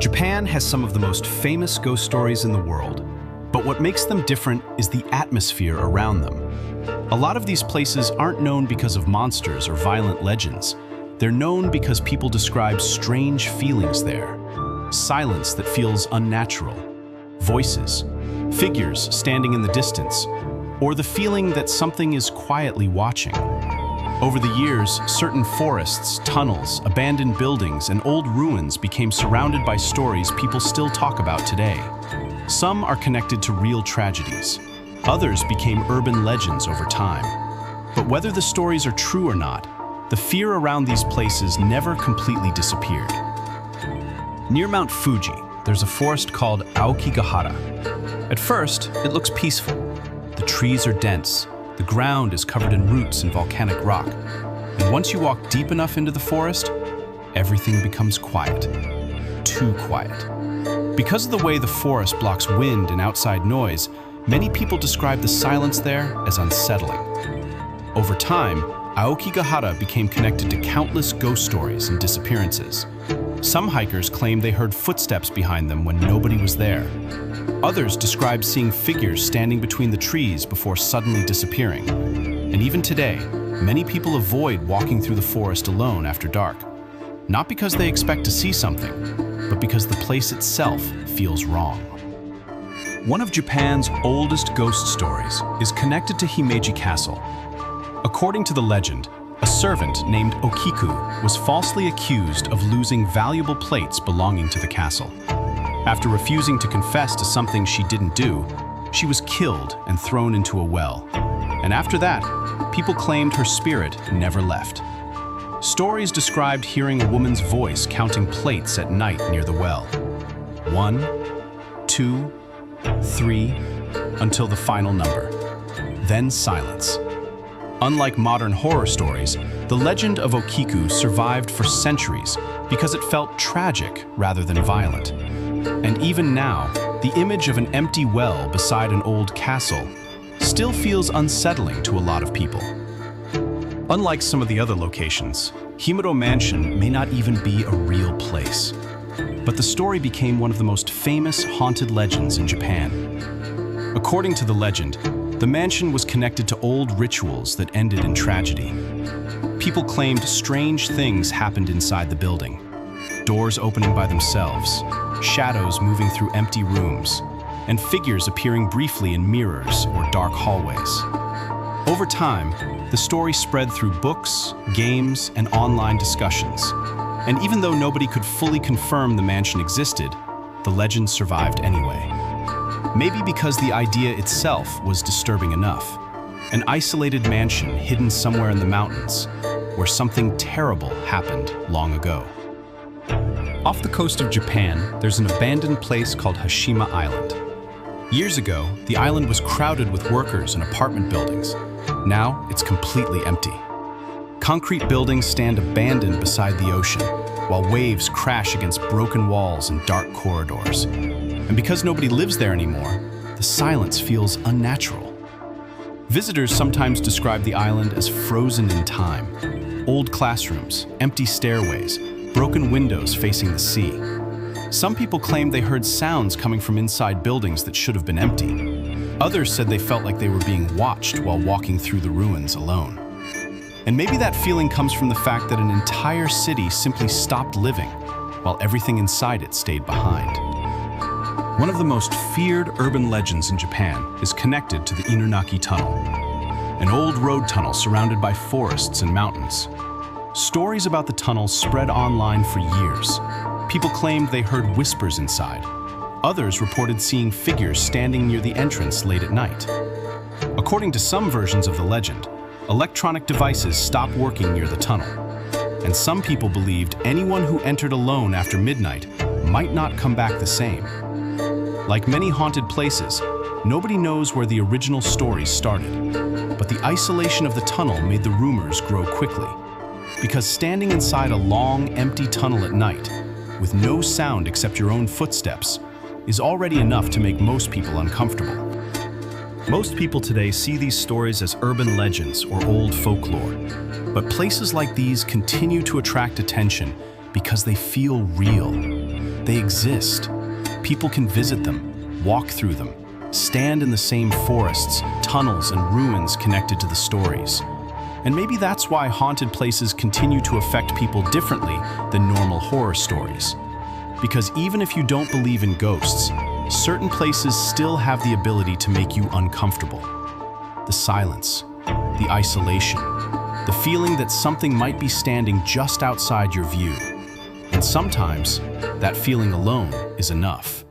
Japan has some of the most famous ghost stories in the world, but what makes them different is the atmosphere around them. A lot of these places aren't known because of monsters or violent legends. They're known because people describe strange feelings there. Silence that feels unnatural, voices, figures standing in the distance, or the feeling that something is quietly watching. Over the years, certain forests, tunnels, abandoned buildings, and old ruins became surrounded by stories people still talk about today. Some are connected to real tragedies. Others became urban legends over time. But whether the stories are true or not, the fear around these places never completely disappeared. Near Mount Fuji, there's a forest called Aokigahara. At first, it looks peaceful. The trees are dense. The ground is covered in roots and volcanic rock. And once you walk deep enough into the forest, everything becomes quiet. Too quiet. Because of the way the forest blocks wind and outside noise, many people describe the silence there as unsettling. Over time, Aokigahara became connected to countless ghost stories and disappearances. Some hikers claim they heard footsteps behind them when nobody was there. Others describe seeing figures standing between the trees before suddenly disappearing. And even today, many people avoid walking through the forest alone after dark. Not because they expect to see something, but because the place itself feels wrong. One of Japan's oldest ghost stories is connected to Himeji Castle. According to the legend, a servant named Okiku was falsely accused of losing valuable plates belonging to the castle. After refusing to confess to something she didn't do, she was killed and thrown into a well. And after that, people claimed her spirit never left. Stories described hearing a woman's voice counting plates at night near the well. 1, 2, 3, until the final number. Then silence. Unlike modern horror stories, the legend of Okiku survived for centuries because it felt tragic rather than violent. And even now, the image of an empty well beside an old castle still feels unsettling to a lot of people. Unlike some of the other locations, Himuro Mansion may not even be a real place. But the story became one of the most famous haunted legends in Japan. According to the legend, the mansion was connected to old rituals that ended in tragedy. People claimed strange things happened inside the building. Doors opening by themselves, shadows moving through empty rooms, and figures appearing briefly in mirrors or dark hallways. Over time, the story spread through books, games, and online discussions. And even though nobody could fully confirm the mansion existed, the legend survived anyway. Maybe because the idea itself was disturbing enough. An isolated mansion hidden somewhere in the mountains, where something terrible happened long ago. Off the coast of Japan, there's an abandoned place called Hashima Island. Years ago, the island was crowded with workers and apartment buildings. Now, it's completely empty. Concrete buildings stand abandoned beside the ocean, while waves crash against broken walls and dark corridors. And because nobody lives there anymore, the silence feels unnatural. Visitors sometimes describe the island as frozen in time. Old classrooms, empty stairways, broken windows facing the sea. Some people claimed they heard sounds coming from inside buildings that should have been empty. Others said they felt like they were being watched while walking through the ruins alone. And maybe that feeling comes from the fact that an entire city simply stopped living, while everything inside it stayed behind. One of the most feared urban legends in Japan is connected to the Inunaki Tunnel, an old road tunnel surrounded by forests and mountains. Stories about the tunnel spread online for years. People claimed they heard whispers inside. Others reported seeing figures standing near the entrance late at night. According to some versions of the legend, electronic devices stopped working near the tunnel, and some people believed anyone who entered alone after midnight might not come back the same. Like many haunted places, nobody knows where the original stories started, but the isolation of the tunnel made the rumors grow quickly. Because standing inside a long, empty tunnel at night, with no sound except your own footsteps, is already enough to make most people uncomfortable. Most people today see these stories as urban legends or old folklore, but places like these continue to attract attention because they feel real. They exist. People can visit them, walk through them, stand in the same forests, tunnels, and ruins connected to the stories. And maybe that's why haunted places continue to affect people differently than normal horror stories. Because even if you don't believe in ghosts, certain places still have the ability to make you uncomfortable. The silence, the isolation, the feeling that something might be standing just outside your view. And sometimes, that feeling alone is enough.